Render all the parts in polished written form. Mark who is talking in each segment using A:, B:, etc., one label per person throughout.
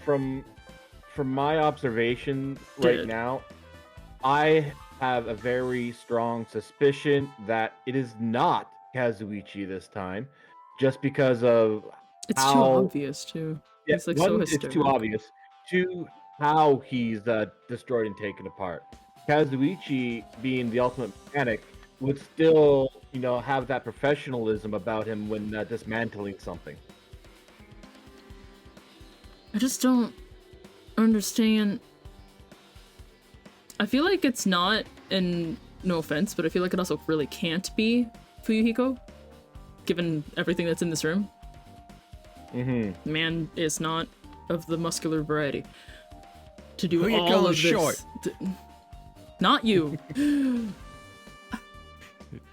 A: from my observation right now, I have a very strong suspicion that it is not Kazuichi this time, just because of
B: It's
A: how
B: too obvious too.
A: Yeah,
B: He's like
A: one,
B: so
A: it's
B: hysterical.
A: too obvious. Two, how he's destroyed and taken apart. Kazuichi, being the ultimate mechanic, would still, have that professionalism about him when dismantling something.
B: I just don't understand. I feel like it's not, and no offense, but I feel like it also really can't be Fuyuhiko, given everything that's in this room.
A: Mm-hmm.
B: Man is not of the muscular variety to do
C: Who you
B: all
C: calling
B: of this.
C: short?
B: Not you.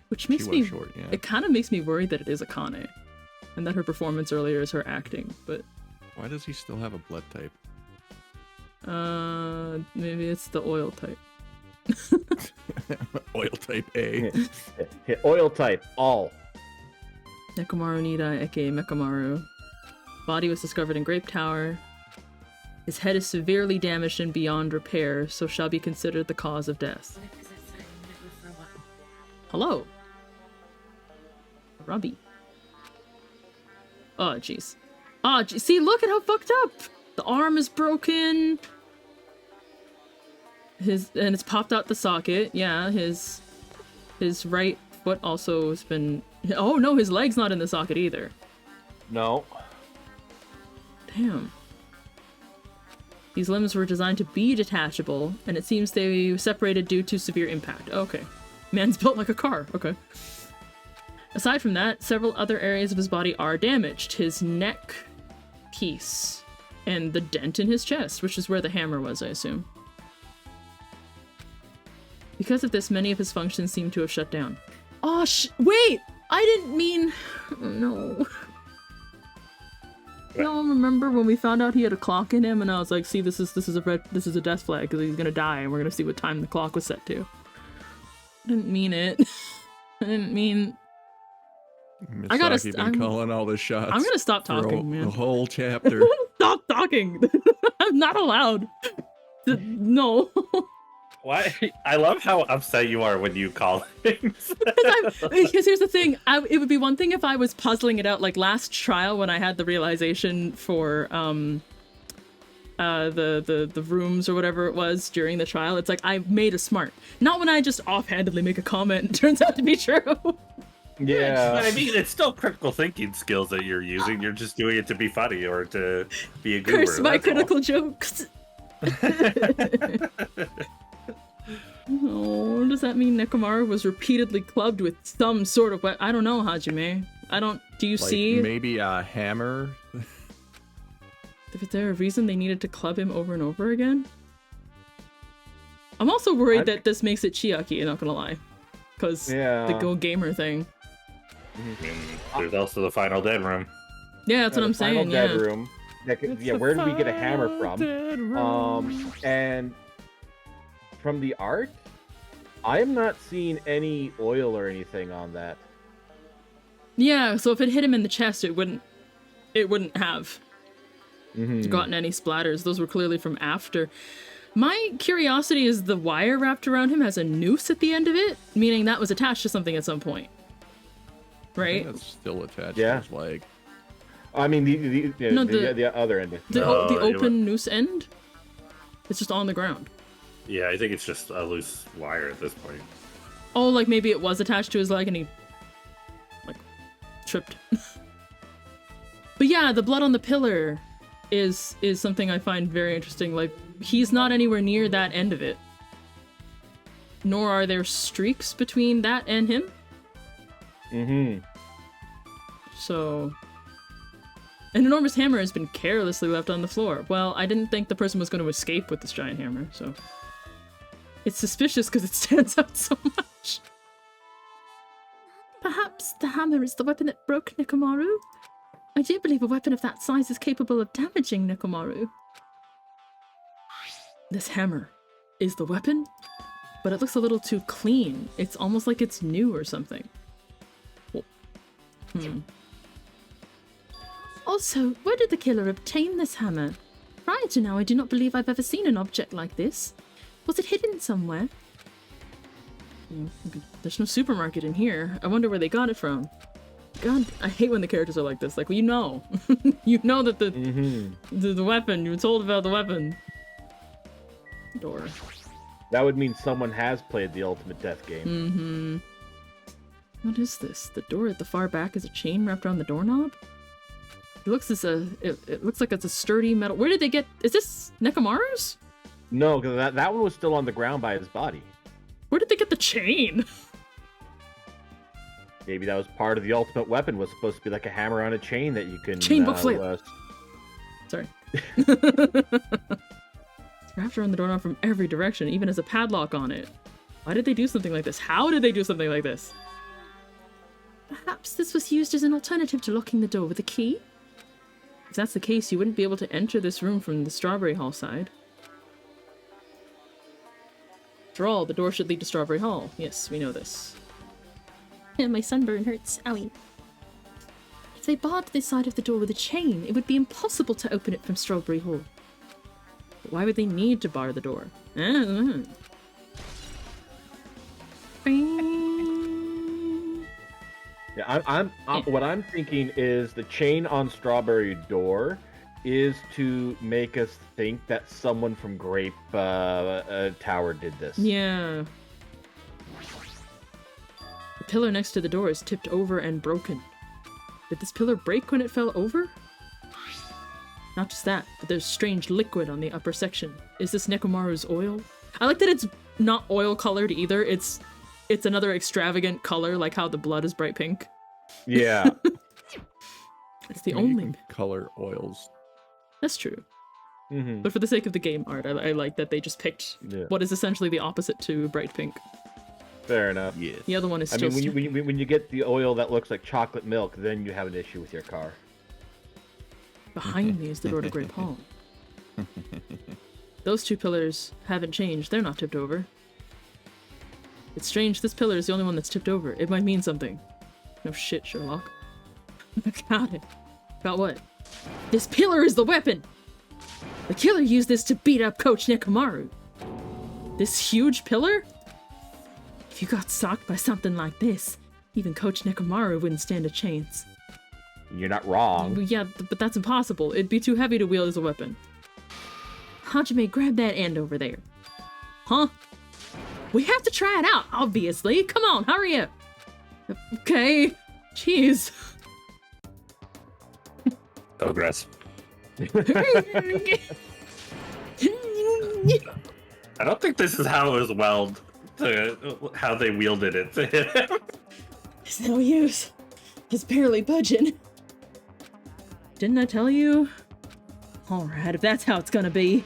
B: Which makes me.
C: Short, yeah.
B: It kind of makes me worried that it is Akane, and that her performance earlier is her acting. But
C: why does he still have a blood type?
B: Maybe it's the oil type.
C: Oil type A.
A: Oil type all.
B: Nekomaru Nida, aka Mekamaru. Body was discovered in Grape Tower. His head is severely damaged and beyond repair, so shall be considered the cause of death. Hello. Robbie. Oh, jeez. Oh, see, look at how fucked up! The arm is broken. And it's popped out the socket. Yeah, his right foot also has been... Oh no, his leg's not in the socket either.
A: No.
B: Damn. These limbs were designed to be detachable, and it seems they separated due to severe impact. Okay. Man's built like a car. Okay. Aside from that, several other areas of his body are damaged. His neck piece and the dent in his chest, which is where the hammer was, I assume. Because of this, many of his functions seem to have shut down. Oh, wait! I didn't mean... No. No, remember when we found out he had a clock in him, and I was like, "See, this is a death flag because he's gonna die, and we're gonna see what time the clock was set to." I didn't mean it. I didn't mean.
C: Misaki been calling all the shots.
B: I'm gonna stop talking, man.
C: The whole chapter.
B: Stop talking. I'm not allowed. No.
D: Why? I love how upset you are when you call things.
B: Because here's the thing, it would be one thing if I was puzzling it out, like last trial when I had the realization for the rooms or whatever it was during the trial. It's like I made a smart, not when I just offhandedly make a comment and it turns out to be true.
A: Yeah.
D: But I mean, it's still critical thinking skills that you're using. You're just doing it to be funny or to be a goober.
B: Curse my critical jokes. Oh, does that mean Nekomaru was repeatedly clubbed with some sort of I don't know, Hajime. Do you see?
C: Maybe a hammer?
B: Is there a reason they needed to club him over and over again? I'm also worried that this makes it Chiaki, not gonna lie. Because the Go Gamer thing.
D: There's also the Final Dead room.
B: Yeah, that's what I'm saying,
A: Final Dead room. Where did we get a hammer from? And from the art, I am not seeing any oil or anything on that.
B: Yeah, so if it hit him in the chest, it wouldn't have gotten any splatters. Those were clearly from after. My curiosity is the wire wrapped around him has a noose at the end of it, meaning that was attached to something at some point. Right?
C: That's still attached to his leg.
A: I mean, the other end.
B: The open noose end? It's just on the ground.
D: Yeah, I think it's just a loose wire at this point.
B: Oh, like maybe it was attached to his leg and he, like, tripped. But yeah, the blood on the pillar is something I find very interesting. Like, he's not anywhere near that end of it. Nor are there streaks between that and him. So... An enormous hammer has been carelessly left on the floor. Well, I didn't think the person was going to escape with this giant hammer, so... It's suspicious because it stands out so much. Perhaps the hammer is the weapon that broke Nekomaru? I do believe a weapon of that size is capable of damaging Nekomaru. This hammer is the weapon, but it looks a little too clean. It's almost like it's new or something. Also, where did the killer obtain this hammer? prior to now, I do not believe I've ever seen an object like this. Was it hidden somewhere? There's no supermarket in here. I wonder where they got it from. God, I hate when the characters are like this. Like, well, you know. You know that the weapon, you were told about the weapon. Door.
A: That would mean someone has played the Ultimate Death game.
B: Mm-hmm. What is this? The door at the far back is a chain wrapped around the doorknob? It looks it looks like it's a sturdy metal. Where did they get? Is this Nekomaru's?
A: No, because that one was still on the ground by his body.
B: Where did they get the chain?
A: Maybe that was part of the ultimate weapon. Was supposed to be like a hammer on a chain that you can.
B: Chain book flip. Sorry. It's wrapped around the doorknob from every direction, even has a padlock on it. Why did they do something like this? How did they do something like this? Perhaps this was used as an alternative to locking the door with a key? If that's the case, you wouldn't be able to enter this room from the Strawberry Hall side. After all, the door should lead to Strawberry Hall. Yes, we know this. And my sunburn hurts. Owie. If they barred this side of the door with a chain, it would be impossible to open it from Strawberry Hall. But why would they need to bar the door?
A: Yeah, what I'm thinking is the chain on Strawberry Door is to make us think that someone from Grape Tower did this.
B: Yeah. The pillar next to the door is tipped over and broken. Did this pillar break when it fell over? Not just that, but there's strange liquid on the upper section. Is this Nekomaru's oil? I like that it's not oil colored either. It's another extravagant color, like how the blood is bright pink.
A: Yeah.
B: It's the only
C: color oils.
B: That's true.
A: Mm-hmm.
B: But for the sake of the game art, I like that they just picked what is essentially the opposite to bright pink.
A: Fair enough.
C: Yes.
B: The other one is still...
A: I mean, when you get the oil that looks like chocolate milk, then you have an issue with your car.
B: Behind me is the door to Grape Hall. Those two pillars haven't changed. They're not tipped over. It's strange, this pillar is the only one that's tipped over. It might mean something. No shit, Sherlock. Got it. Got what? This pillar is the weapon! The killer used this to beat up Coach Nekomaru. This huge pillar? If you got socked by something like this, even Coach Nekomaru wouldn't stand a chance.
A: You're not wrong.
B: Yeah, but that's impossible. It'd be too heavy to wield as a weapon. Hajime, grab that end over there. Huh? We have to try it out, obviously. Come on, hurry up. Okay. Jeez.
D: Progress.
B: I
D: I don't think this is how it was weld to how they wielded it to him.
B: It's no use. It's barely budging. Didn't I tell you? Alright, if that's how it's gonna be.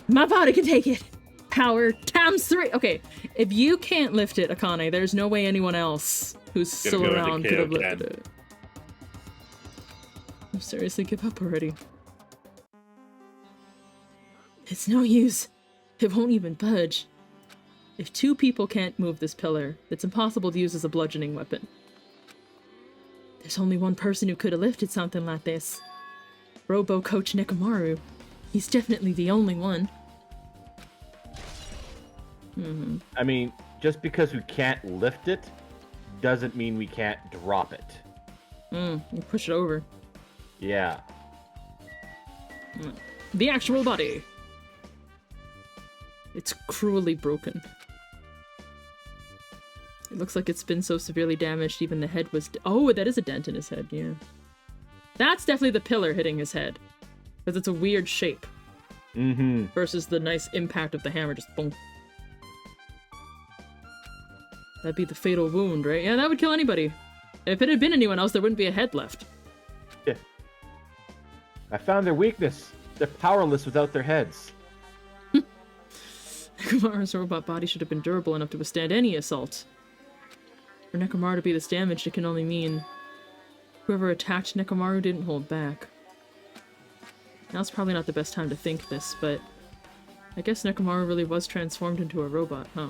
B: My body can take it. Power times 3. Okay, if you can't lift it, Akane, there's no way anyone else who's still around could have lifted it. Seriously, give up already. It's no use. It won't even budge. If 2 people can't move this pillar, it's impossible to use as a bludgeoning weapon. There's only one person who could have lifted something like this. Robo Coach Nekomaru. He's definitely the only one.
A: I mean, just because we can't lift it, doesn't mean we can't drop it.
B: You push it over.
A: Yeah.
B: The actual body. It's cruelly broken. It looks like it's been so severely damaged, even the head was... Oh, that is a dent in his head, yeah. That's definitely the pillar hitting his head. Because it's a weird shape. Versus the nice impact of the hammer, just boom. That'd be the fatal wound, right? Yeah, that would kill anybody. If it had been anyone else, there wouldn't be a head left.
A: Yeah. I found their weakness. They're powerless without their heads.
B: Nekomaru's robot body should have been durable enough to withstand any assault. For Nekomaru to be this damaged, it can only mean whoever attacked Nekomaru didn't hold back. Now's probably not the best time to think this, but I guess Nekomaru really was transformed into a robot, huh?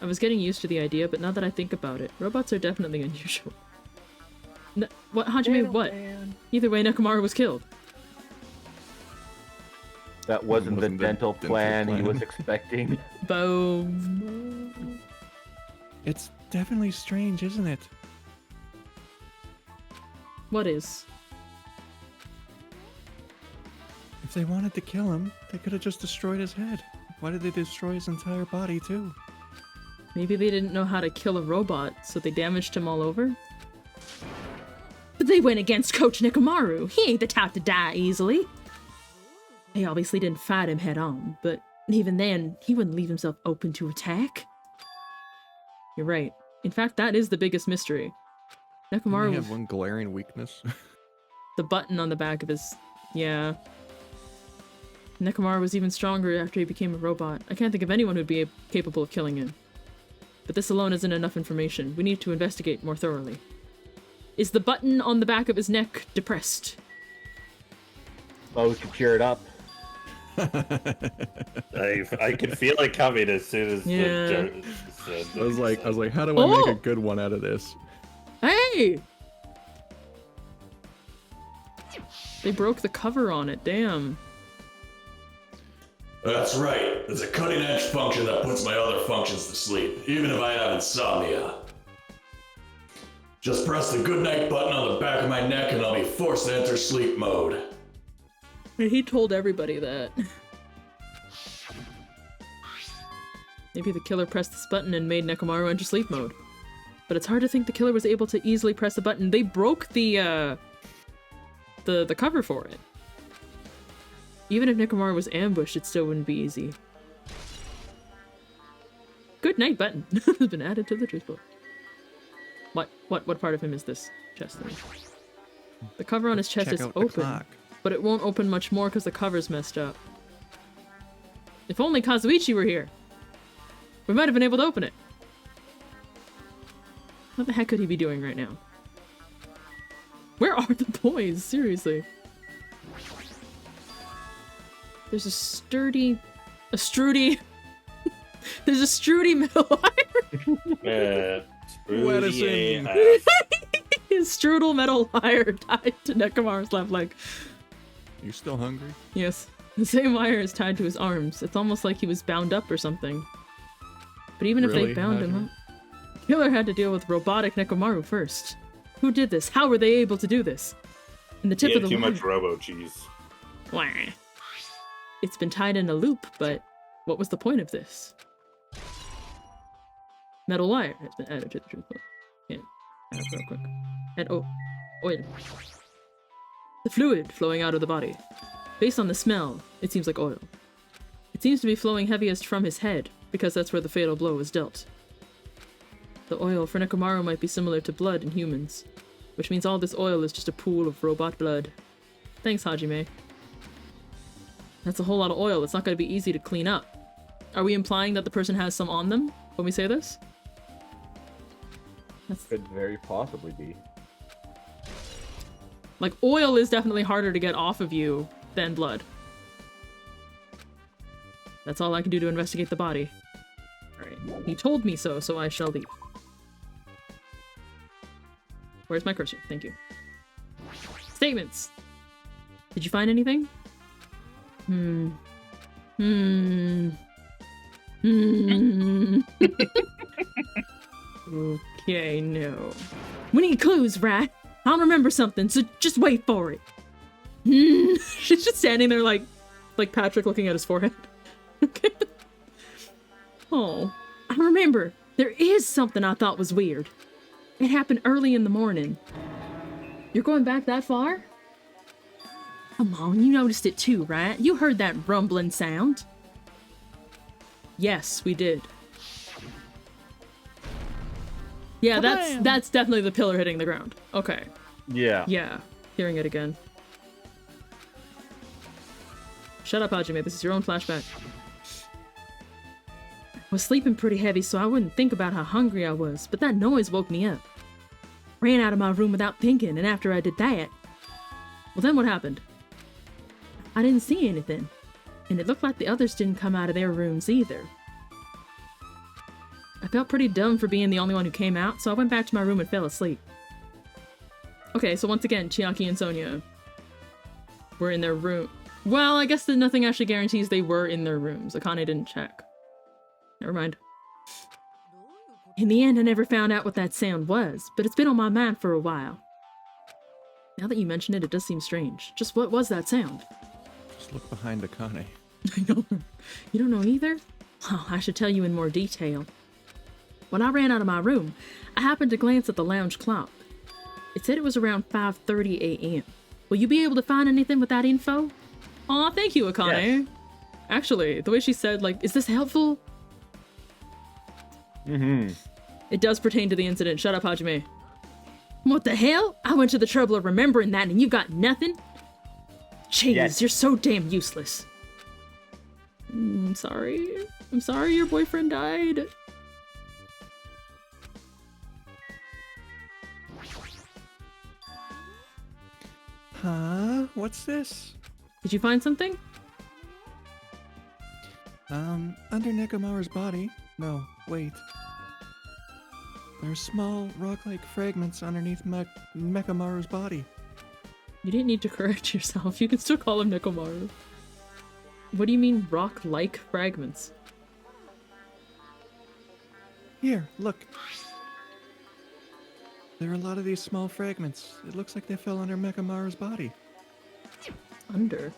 B: I was getting used to the idea, but now that I think about it, robots are definitely unusual. What, Hajime, what? Either way, Nekomaru was killed.
A: That wasn't the dental plan he was expecting.
B: Boom.
C: It's definitely strange, isn't it?
B: What is?
C: If they wanted to kill him, they could have just destroyed his head. Why did they destroy his entire body, too?
B: Maybe they didn't know how to kill a robot, so they damaged him all over? But they went against Coach Nekomaru. He ain't the type to die easily. They obviously didn't fight him head on, but even then, he wouldn't leave himself open to attack. You're right. In fact, that is the biggest mystery. Nekomaru...
C: Didn't he have one glaring weakness?
B: The button on the back of his... Yeah. Nekomaru was even stronger after he became a robot. I can't think of anyone who'd be capable of killing him. But this alone isn't enough information. We need to investigate more thoroughly. Is the button on the back of his neck depressed?
A: Well, we could cheer it up.
D: I can feel it coming as soon as
C: I was like, how do I make a good one out of this?
B: Hey! They broke the cover on it, damn.
E: That's right. It's a cutting-edge function that puts my other functions to sleep, even if I have insomnia. Just press the goodnight button on the back of my neck and I'll be forced to enter sleep mode.
B: And he told everybody that. Maybe the killer pressed this button and made Nekomaru enter sleep mode. But it's hard to think the killer was able to easily press the button. They broke the cover for it. Even if Nekomaru was ambushed, it still wouldn't be easy. Good night button has been added to the truth book. What part of him is this chest? The cover on his chest is open, but it won't open much more because the cover's messed up. If only Kazuichi were here. We might have been able to open it. What the heck could he be doing right now? Where are the boys? Seriously. There's a sturdy... There's a Strudy metal wire. His strudel metal wire tied to Nekomaru's left leg.
C: You still hungry?
B: Yes. The same wire is tied to his arms. It's almost like he was bound up or something. But even if they bound him up, killer had to deal with robotic Nekomaru first. Who did this? How were they able to do this? And the tip of the
D: too
B: wire...
D: much robo cheese.
B: Wah. It's been tied in a loop, but what was the point of this? Metal wire has been added to the truth book. Yeah, add it real quick. And oil. The fluid flowing out of the body. Based on the smell, it seems like oil. It seems to be flowing heaviest from his head, because that's where the fatal blow was dealt. The oil for Nekomaru might be similar to blood in humans, which means all this oil is just a pool of robot blood. Thanks, Hajime. That's a whole lot of oil. It's not going to be easy to clean up. Are we implying that the person has some on them when we say this? That's...
A: Could very possibly be.
B: Like, oil is definitely harder to get off of you than blood. That's all I can do to investigate the body. Alright. He told me so, so I shall leave. Where's my cursor? Thank you. Statements! Did you find anything? Okay, no. We need clues, right? I'll remember something, so just wait for it. She's just standing there like Patrick looking at his forehead. Okay. Oh, I remember. There is something I thought was weird. It happened early in the morning. You're going back that far? Come on, you noticed it too, right? You heard that rumbling sound. Yes, we did. Yeah, that's definitely the pillar hitting the ground. Okay.
A: Yeah.
B: Yeah, hearing it again. Shut up, Hajime. This is your own flashback. I was sleeping pretty heavy, so I wouldn't think about how hungry I was, but that noise woke me up. Ran out of my room without thinking, and after I did that... Well, then what happened? I didn't see anything, and it looked like the others didn't come out of their rooms either. I felt pretty dumb for being the only one who came out, so I went back to my room and fell asleep. Okay, so once again, Chiaki and Sonia were in their room. Well, I guess that nothing actually guarantees they were in their rooms. Akane didn't check. Never mind. In the end, I never found out what that sound was, but it's been on my mind for a while. Now that you mention it, it does seem strange. Just what was that sound?
C: Just look behind Akane.
B: I know. You don't know either? Oh, I should tell you in more detail. When I ran out of my room, I happened to glance at the lounge clock. It said it was around 5:30 a.m. Will you be able to find anything with that info? Aw, thank you, Akane.
A: Yes.
B: Actually, the way she said, like, is this helpful?
A: Mm-hmm.
B: It does pertain to the incident. Shut up, Hajime. What the hell? I went to the trouble of remembering that and you got nothing? Jeez,
A: Yes.
B: You're so damn useless. I'm sorry. I'm sorry your boyfriend died.
C: Huh? What's this?
B: Did you find something?
C: Under Nekomaru's body. No, wait. There are small, rock-like fragments underneath Nekomaru's body.
B: You didn't need to correct yourself. You can still call him Nekomaru. What do you mean, rock-like fragments?
C: Here, look. There are a lot of these small fragments. It looks like they fell under Nekomaru's body.
B: Under?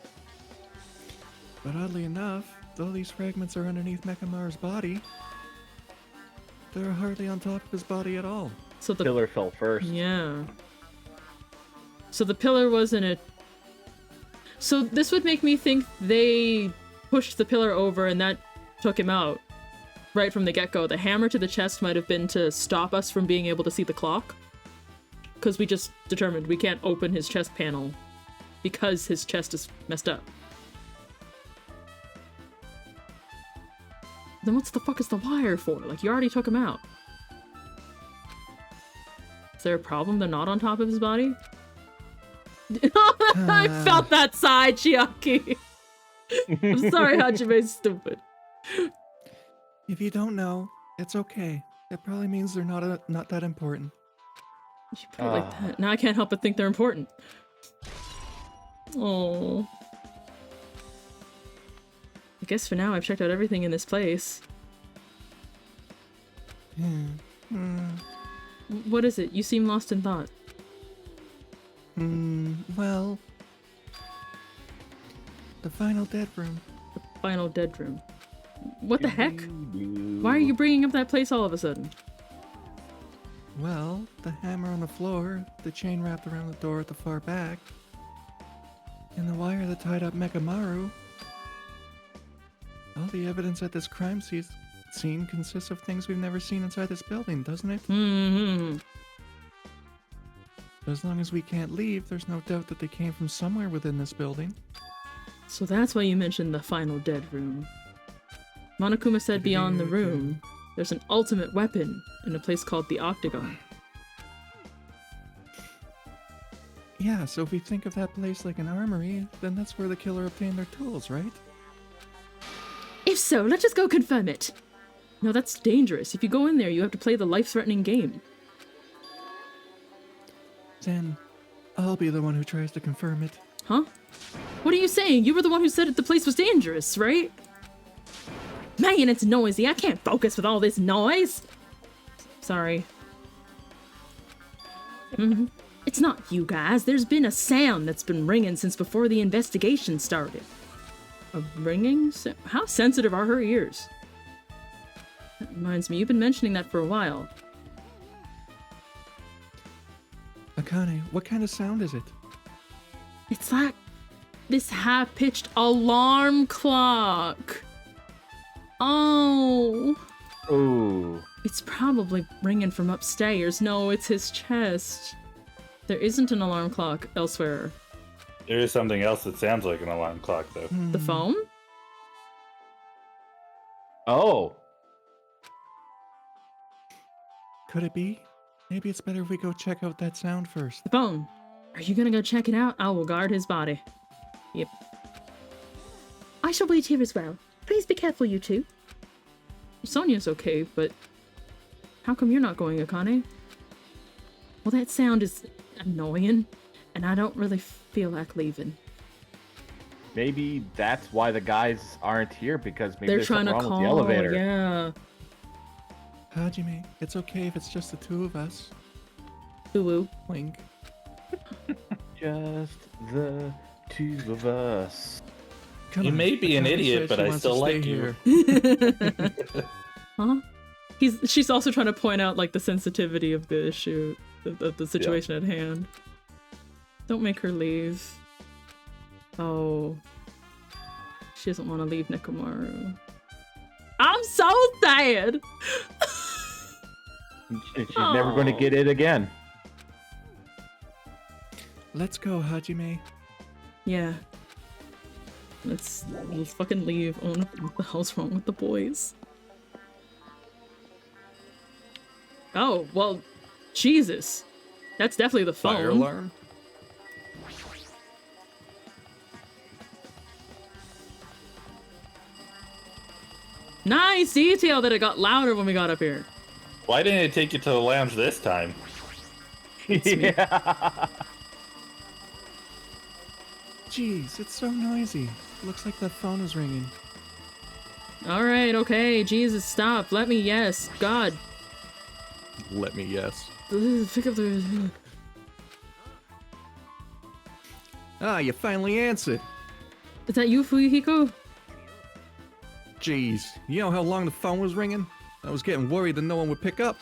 C: But oddly enough, though these fragments are underneath Nekomaru's body, they're hardly on top of his body at all.
B: So the
A: Pillar fell first.
B: Yeah. So the pillar wasn't a... So this would make me think they pushed the pillar over and that took him out. Right from the get-go. The hammer to the chest might have been to stop us from being able to see the clock. Because we just determined we can't open his chest panel because his chest is messed up. Then what's the fuck is the wire for? Like, you already took him out. Is there a problem they're not on top of his body? I felt that side, Chiaki. I'm sorry, Hajime's stupid.
C: If you don't know, it's okay. It probably means they're not that important.
B: You put it like that. Now I can't help but think they're important. Oh. I guess for now I've checked out everything in this place. What is it? You seem lost in thought.
C: Well... The final dead room.
B: The final dead room. What the heck? Why are you bringing up that place all of a sudden?
C: Well, the hammer on the floor, the chain wrapped around the door at the far back, and the wire that tied up Nekomaru. All the evidence at this crime scene consists of things we've never seen inside this building, doesn't it?
B: Mm-hmm.
C: As long as we can't leave, there's no doubt that they came from somewhere within this building.
B: So that's why you mentioned the final dead room. Monokuma said beyond the room, there's an ultimate weapon in a place called the Octagon.
C: Yeah, so if we think of that place like an armory, then that's where the killer obtained their tools, right?
B: If so, let's just go confirm it. No, that's dangerous. If you go in there, you have to play the life-threatening game.
C: Then, I'll be the one who tries to confirm it.
B: Huh? What are you saying? You were the one who said the place was dangerous, right? Man, it's noisy. I can't focus with all this noise. Sorry. It's not you guys. There's been a sound that's been ringing since before the investigation started. A ringing? How sensitive are her ears? That reminds me, you've been mentioning that for a while.
C: Akane, what kind of sound is it?
B: It's like this high-pitched alarm clock. Oh.
A: Ooh.
B: It's probably ringing from upstairs. No, it's his chest. There isn't an alarm clock elsewhere.
D: There is something else that sounds like an alarm clock, though.
B: The phone?
A: Oh.
C: Could it be? Maybe it's better if we go check out that sound first.
B: The phone. Are you gonna go check it out? I will guard his body. Yep. I shall wait here as well. Please be careful, you two. Sonia's okay, but how come you're not going, Akane? Well, that sound is annoying, and I don't really feel like leaving.
A: maybe that's why the guys aren't here, because maybe
B: They're
A: there's
B: trying
A: something
B: to
A: wrong with the
B: call.
A: elevator.
B: Yeah.
C: Hajime, it's okay if it's just the two of us.
B: Ooh.
C: Wink.
A: Just the two of us.
C: Come
D: You
C: on,
D: may be an
C: Akane
D: idiot,
C: said
D: but
C: she
D: I
C: wants to
D: still
C: stay
D: like you.
C: here.
B: Huh? She's also trying to point out like the sensitivity of the issue, of the situation at hand. Don't make her leave. Oh. She doesn't want to leave Nekomaru. I'm so sad!
A: She's never going to get it again.
C: Let's go, Hajime.
B: Yeah. Let's fucking leave. Oh, what the hell's wrong with the boys? Oh, well, Jesus. That's definitely the phone.
C: Fire alarm?
B: Nice detail that it got louder when we got up here.
D: Why didn't it take you to the lounge this time?
A: Yeah.
C: Jeez, it's so noisy. Looks like that phone is ringing.
B: Alright, okay. Jesus, stop. Let me, yes. God.
C: Let me guess.
B: Pick up the...
C: Ah, you finally answered.
B: Is that you, Fuyuhiko?
C: Jeez, you know how long the phone was ringing? I was getting worried that no one would pick up.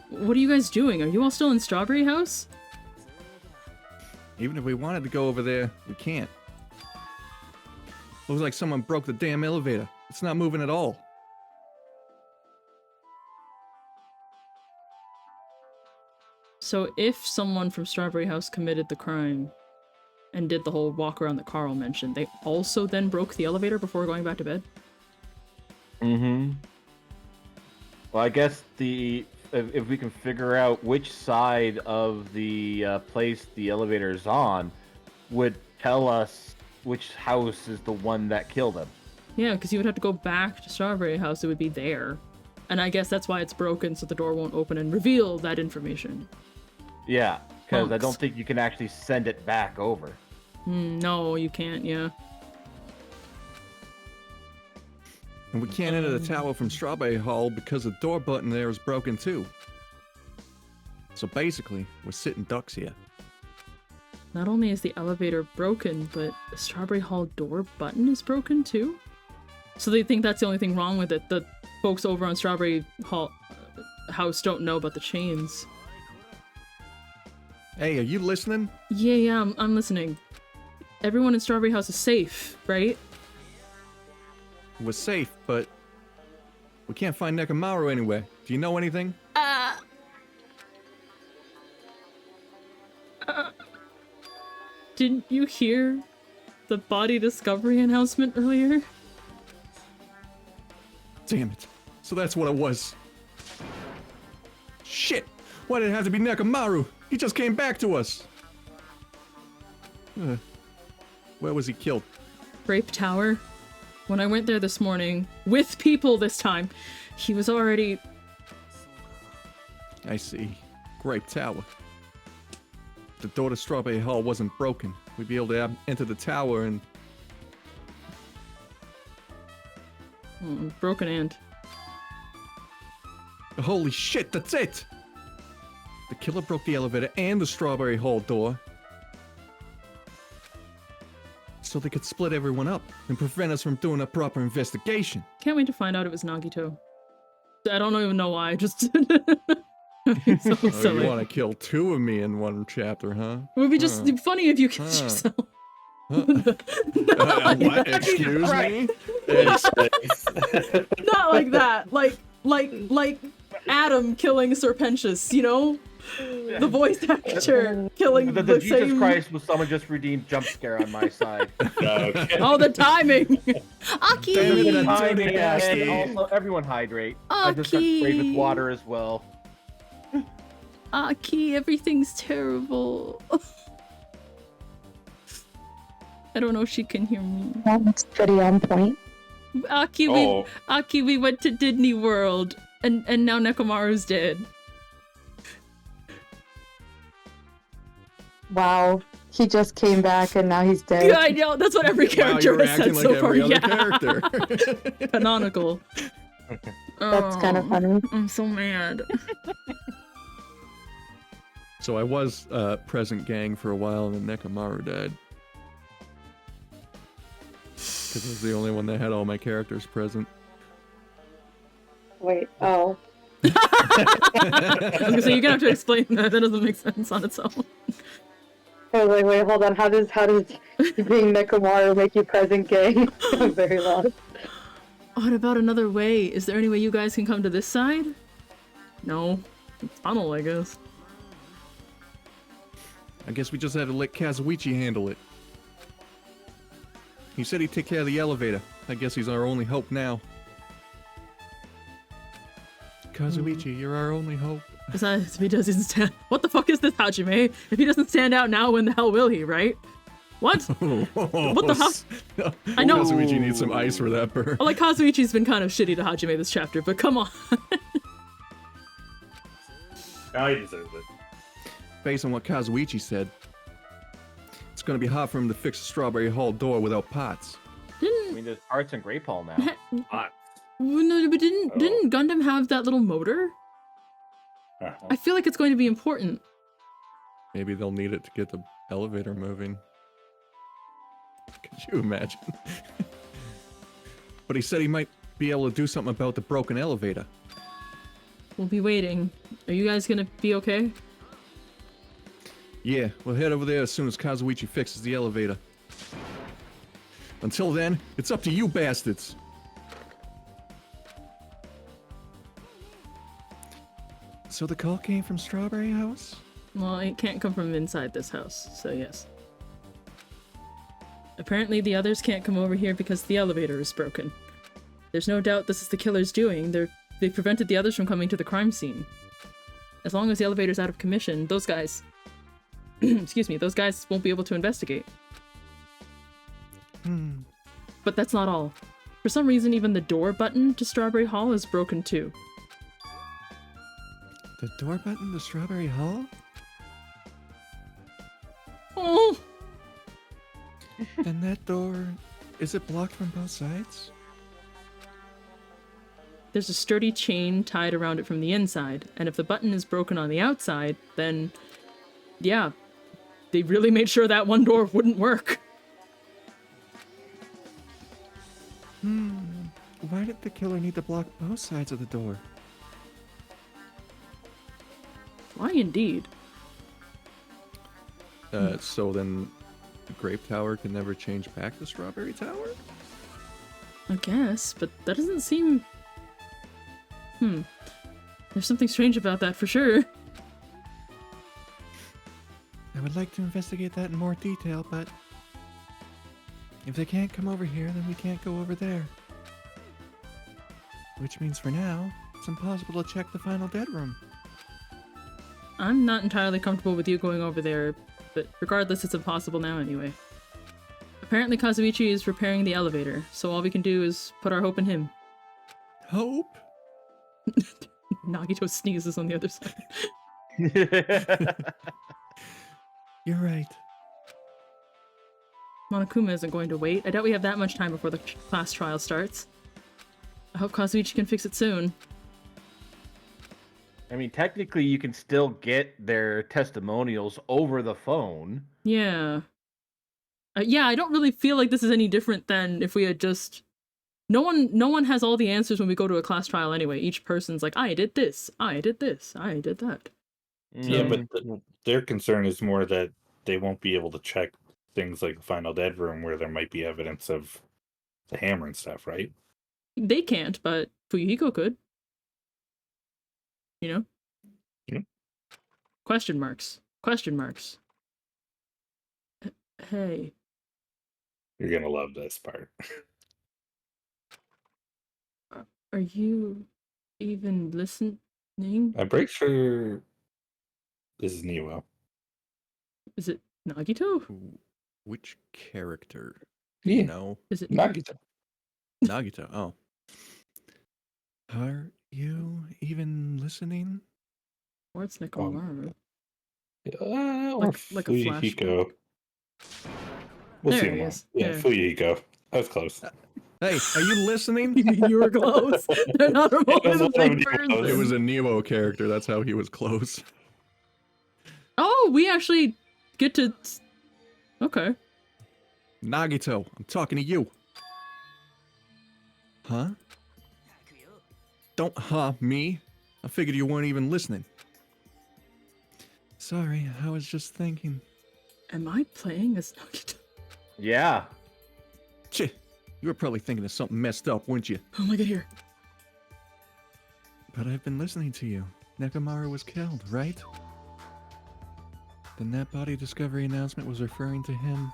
B: What are you guys doing? Are you all still in Strawberry House?
C: Even if we wanted to go over there, we can't. Looks like someone broke the damn elevator. It's not moving at all.
B: So if someone from Strawberry House committed the crime and did the whole walk around that Karl mentioned, they also then broke the elevator before going back to bed?
A: Mm-hmm. Well, I guess if we can figure out which side of the place the elevator is on, would tell us which house is the one that killed him.
B: Yeah, because you would have to go back to Strawberry House. It would be there. And I guess that's why it's broken, so the door won't open and reveal that information.
A: Yeah, because I
B: Punks.
A: don't think you can actually send it back over.
B: No, you can't, yeah.
C: And we can't enter the tower from Strawberry Hall because the door button there is broken too. So basically, we're sitting ducks here.
B: Not only is the elevator broken, but the Strawberry Hall door button is broken too? So they think that's the only thing wrong with it. The folks over on Strawberry Hall House don't know about the chains.
C: Hey, are you listening?
B: Yeah, I'm listening. Everyone in Strawberry House is safe, right?
C: We're safe, but we can't find Nekomaru anywhere. Do you know anything?
B: Didn't you hear the body discovery announcement earlier?
C: Damn it. So that's what it was. Shit! Why did it have to be Nekomaru? He just came back to us. Where was he killed?
B: Grape Tower. When I went there this morning, with people this time, he was already...
C: I see. Grape Tower. The door to Strawberry Hall wasn't broken. We'd be able to enter the tower and...
B: broken and...
C: Holy shit, that's it! The killer broke the elevator and the Strawberry Hall door. So they could split everyone up and prevent us from doing a proper investigation.
B: Can't wait to find out it was Nagito. I don't even know why, just... so
C: Oh,
B: silly.
C: you want to kill two of me in one chapter, huh?
B: It would be just funny if you killed yourself.
C: What? Excuse me?
B: Not like that. Like Adam killing Serpentius, you know? The voice actor killing
A: The
B: the
A: Jesus
B: same...
A: Christ was someone just redeemed jump scare on my side.
D: Okay.
B: Oh, the timing!
C: Damn it,
B: Aki!
C: I'm
A: Timing,
C: dirty nasty.
A: and also everyone hydrate. I just got sprayed with water as well.
B: Aki, everything's terrible. I don't know if she can hear me.
F: That's pretty on point.
B: Aki, we went to Disney World, and now Nekomaru's dead.
F: Wow. he just came back and now he's dead.
B: Yeah, I know. That's what every
C: Wow,
B: character
C: you're
B: has said
C: acting like
B: so far.
C: every other
B: Yeah,
C: character.
B: canonical.
F: That's kind of funny.
B: I'm so mad.
C: So I was present gang for a while, and then Nekomaru died. Because I was the only one that had all my characters present.
F: Wait, oh.
B: I was gonna say you're gonna have to explain that. That doesn't make sense on its own.
F: I was like, wait, hold on. How does being Nekomaru make you present gay? I'm very lost.
B: What about another way? Is there any way you guys can come to this side? No. Tunnel, I guess.
C: I guess we just had to let Kazuichi handle it. He said he'd take care of the elevator. I guess he's our only hope now. Kazuichi, you're our only hope.
B: Besides, if he doesn't stand— what the fuck is this, Hajime? If he doesn't stand out now, when the hell will he, right? What? What the hell? I know.
C: Kazuichi needs some ice for that burn.
B: Like, Kazuichi's been kind of shitty to Hajime this chapter, but come on.
D: Now he deserves it.
C: Based on what Kazuichi said, it's gonna be hard for him to fix the Strawberry Hall door without pots.
A: I mean, there's parts in Grape Hall now.
D: Hot.
B: No, but didn't Gundam have that little motor?
D: Uh-huh.
B: I feel like it's going to be important.
C: Maybe they'll need it to get the elevator moving. Could you imagine? But he said he might be able to do something about the broken elevator.
B: We'll be waiting. Are you guys gonna be okay?
C: Yeah, we'll head over there as soon as Kazuichi fixes the elevator. Until then, it's up to you bastards! So the call came from Strawberry House?
B: Well, it can't come from inside this house, so yes. Apparently the others can't come over here because the elevator is broken. There's no doubt this is the killer's doing. They prevented the others from coming to the crime scene. As long as the elevator's out of commission, those guys... excuse me, those guys won't be able to investigate. But that's not all. For some reason, even the door button to Strawberry Hall is broken too.
C: The door button to Strawberry Hall?
B: Oh!
C: And that door, is it blocked from both sides?
B: There's a sturdy chain tied around it from the inside, and if the button is broken on the outside, then... yeah, they really made sure that one door wouldn't work.
C: Why did the killer need to block both sides of the door?
B: Why indeed?
C: So then the Grape Tower can never change back to Strawberry Tower?
B: I guess, but that doesn't seem... There's something strange about that for sure.
C: I would like to investigate that in more detail, but if they can't come over here, then we can't go over there. Which means for now, it's impossible to check the final dead room.
B: I'm not entirely comfortable with you going over there, but regardless, it's impossible now anyway. Apparently Kazuichi is repairing the elevator, so all we can do is put our hope in him.
C: Hope?
B: Nagito sneezes on the other side.
C: You're right.
B: Monokuma isn't going to wait. I doubt we have that much time before the class trial starts. I hope Kazuichi can fix it soon.
A: I mean, technically, you can still get their testimonials over the phone.
B: Yeah. Yeah, I don't really feel like this is any different than if we had just... No one has all the answers when we go to a class trial anyway. Each person's like, I did this, I did this, I did that.
D: Yeah, but their concern is more that they won't be able to check things like the final dead room where there might be evidence of the hammer and stuff, right?
B: They can't, but Fuyuhiko could. You know?
D: Yeah.
B: Question marks. Question marks. Hey.
D: You're gonna love this part.
B: Are you even listening?
D: I'm pretty sure this is Niwo.
B: Is it Nagito?
C: Which character?
D: Yeah.
C: No.
B: Is it
D: Nagito.
C: Nagito, oh. Are you even listening?
B: Or it's Nekomaru.
D: Or
B: Like a
D: Fuyuhiko. We'll
B: There
D: see
B: he
D: tomorrow.
B: is.
D: Yeah,
B: Yeah.
D: Fuyuhiko. I was close.
C: Hey, are you listening?
B: You were close. They're not remotely
D: was
B: the
D: one
B: same
D: of Niwo's.
B: person.
C: It was a Niwo character. That's how he was close.
B: Oh, we actually get to... Okay.
C: Nagito, I'm talking to you. Huh? Don't me. I figured you weren't even listening. Sorry, I was just thinking.
B: Am I playing as Nagito?
A: Yeah.
C: Cheh, you were probably thinking of something messed up, weren't you?
B: Oh my god, here.
C: But I've been listening to you. Nekomaru was killed, right? The net body discovery announcement was referring to him.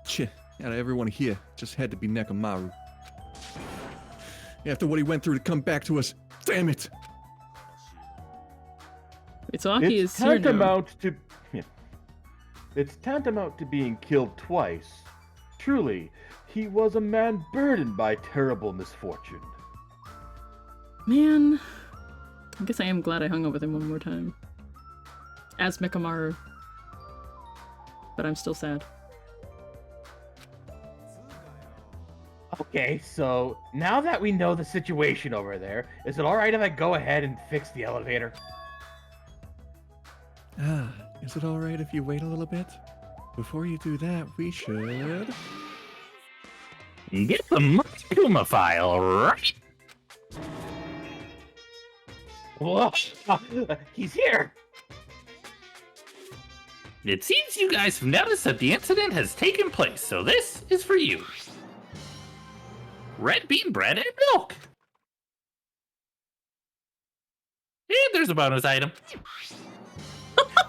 C: Cheh, out of everyone here, just had to be Nekomaru. After what he went through to come back to us, damn it!
B: Wait, so Aki
A: It's
B: is here now.
A: tantamount to It's tantamount to being killed twice. Truly, he was a man burdened by terrible misfortune.
B: Man, I guess I am glad I hung out with him one more time. As Mekamaru. But I'm still sad.
A: Okay, so now that we know the situation over there, is it alright if I go ahead and fix the elevator?
C: Ah, is it alright if you wait a little bit? Before you do that, we should...
D: Get the Monokuma file, right?
A: Whoa, he's here!
D: It seems you guys have noticed that the incident has taken place, so this is for you. Red bean bread and milk. And there's a bonus item.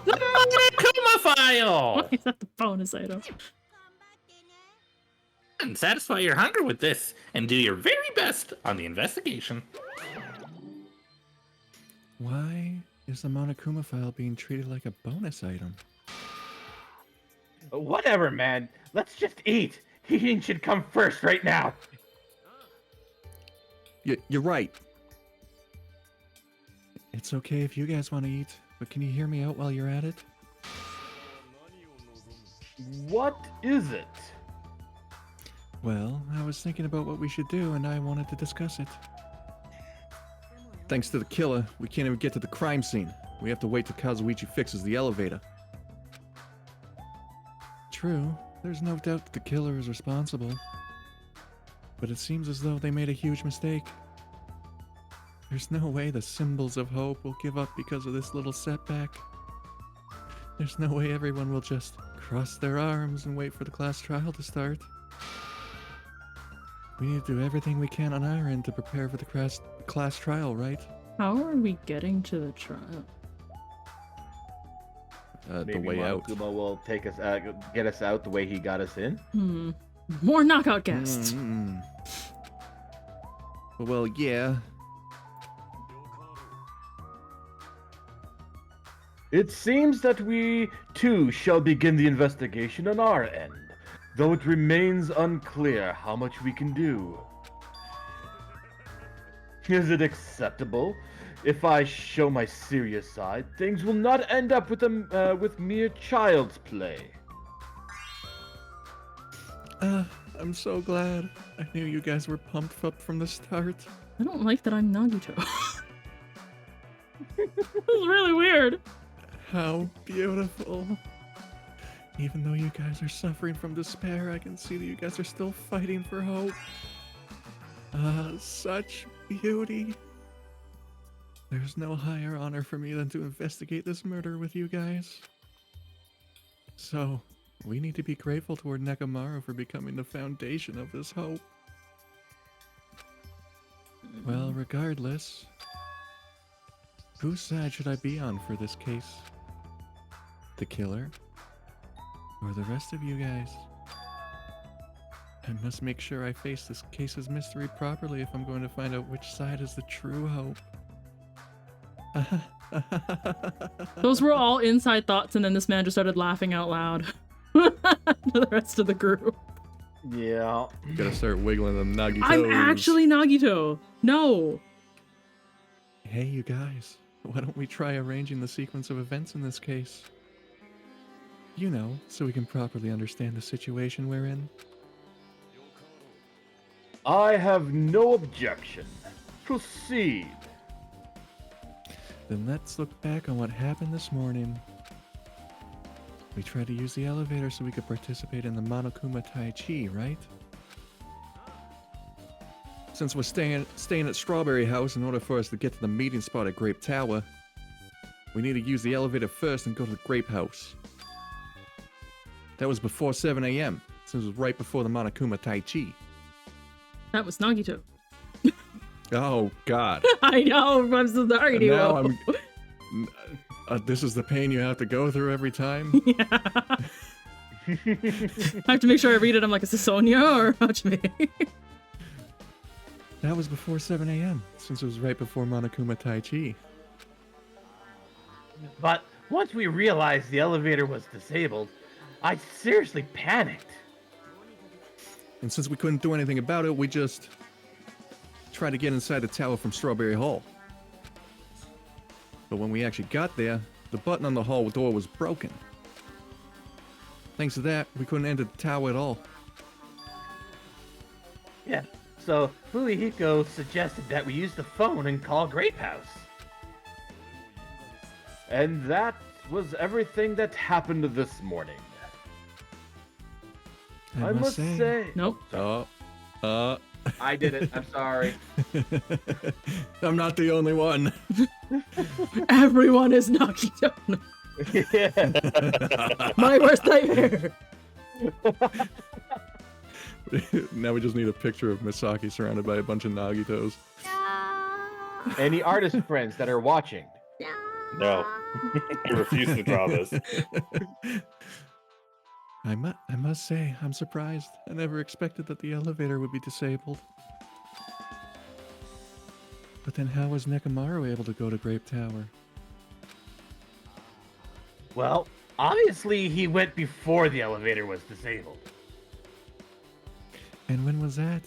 D: The Monokuma file!
B: Why is that the bonus item?
D: And satisfy your hunger with this, and do your very best on the investigation.
C: Why is the Monokuma file being treated like a bonus item?
A: Whatever, man. Let's just eat. Eating should come first right now.
C: You're right. It's okay if you guys want to eat, but can you hear me out while you're at it?
A: What is it?
C: Well, I was thinking about what we should do, and I wanted to discuss it. Thanks to the killer, we can't even get to the crime scene. We have to wait till Kazuichi fixes the elevator. True, there's no doubt that the killer is responsible. But it seems as though they made a huge mistake. There's no way the symbols of hope will give up because of this little setback. There's no way everyone will just cross their arms and wait for the class trial to start. We need to do everything we can on our end to prepare for the class trial, right?
B: How are we getting to the trial?
A: Maybe
C: The way out.
A: Monokuma will take us, get us out the way he got us in.
B: More knockout guests.
C: Well, yeah.
A: It seems that we, too, shall begin the investigation on our end, though it remains unclear how much we can do. Is it acceptable? If I show my serious side, things will not end up with mere child's play.
C: I'm so glad. I knew you guys were pumped up from the start.
B: I don't like that I'm Nagito. This is really weird.
C: How beautiful. Even though you guys are suffering from despair, I can see that you guys are still fighting for hope. Such beauty. There's no higher honor for me than to investigate this murder with you guys. So, we need to be grateful toward Nekomaru for becoming the foundation of this hope. Well, regardless, whose side should I be on for this case? The killer? Or the rest of you guys? I must make sure I face this case's mystery properly if I'm going to find out which side is the true hope.
B: Those were all inside thoughts, and then this man just started laughing out loud to the rest of the group.
A: Yeah.
C: You gotta start wiggling them Nagitos.
B: I'm actually Nagito. No.
C: Hey, you guys. Why don't we try arranging the sequence of events in this case? You know, so we can properly understand the situation we're in.
A: I have no objection. Proceed.
C: Then let's look back on what happened this morning. We tried to use the elevator so we could participate in the Monokuma Tai Chi, right? Since we're staying at Strawberry House, in order for us to get to the meeting spot at Grape Tower, we need to use the elevator first and go to the Grape House. That was before 7 a.m., since it was right before the Monokuma Tai Chi.
B: That was Nagito.
C: Oh, God.
B: I know, I'm so sorry,
C: Now
B: Niwo.
C: this is the pain you have to go through every time?
B: Yeah. I have to make sure I read it. I'm like, is this Sonia or Hachime?
C: That was before 7 a.m., since it was right before Monokuma Tai Chi.
A: But once we realized the elevator was disabled, I seriously panicked.
C: And since we couldn't do anything about it, we just tried to get inside the tower from Strawberry Hall. But when we actually got there, the button on the hall door was broken. Thanks to that, we couldn't enter the tower at all.
A: Yeah, so Fuyuhiko suggested that we use the phone and call Grape House. And that was everything that happened this morning. I must say...
B: Nope.
A: I did it. I'm sorry.
C: I'm not the only one.
B: Everyone is Nagito.
A: Yeah.
B: My worst nightmare.
C: Now we just need a picture of Misaki surrounded by a bunch of Nagitos.
A: Any artist friends that are watching?
D: No. I refuse to draw this.
C: I must say, I'm surprised. I never expected that the elevator would be disabled. But then how was Nekomaru able to go to Grape Tower?
A: Well, obviously he went before the elevator was disabled.
C: And when was that?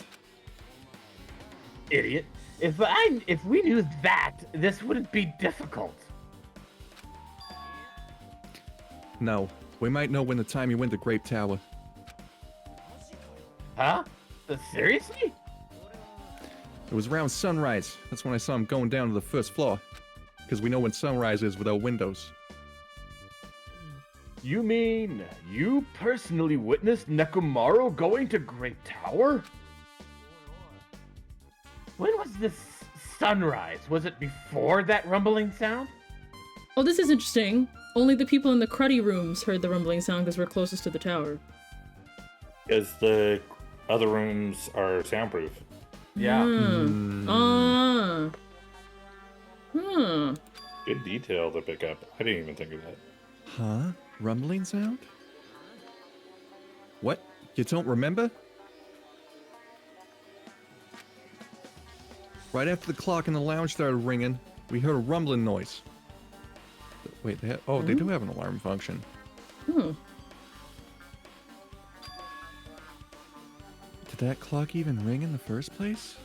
A: Idiot. If we knew that, this wouldn't be difficult.
C: No, we might know when the time you went to Grape Tower.
A: Huh? Seriously?
C: It was around sunrise. That's when I saw him going down to the first floor. Because we know when sunrise is without windows.
A: You mean you personally witnessed Nekomaru going to Grape Tower? When was this sunrise? Was it before that rumbling sound?
B: Oh, this is interesting. Only the people in the cruddy rooms heard the rumbling sound because we're closest to the tower.
D: Because the other rooms are soundproof.
A: Yeah.
D: Good detail to pick up. I didn't even think of that.
C: Huh? Rumbling sound? What? You don't remember? Right after the clock in the lounge started ringing, we heard a rumbling noise. Wait, they do have an alarm function.
B: Hmm.
C: Did that clock even ring in the first place?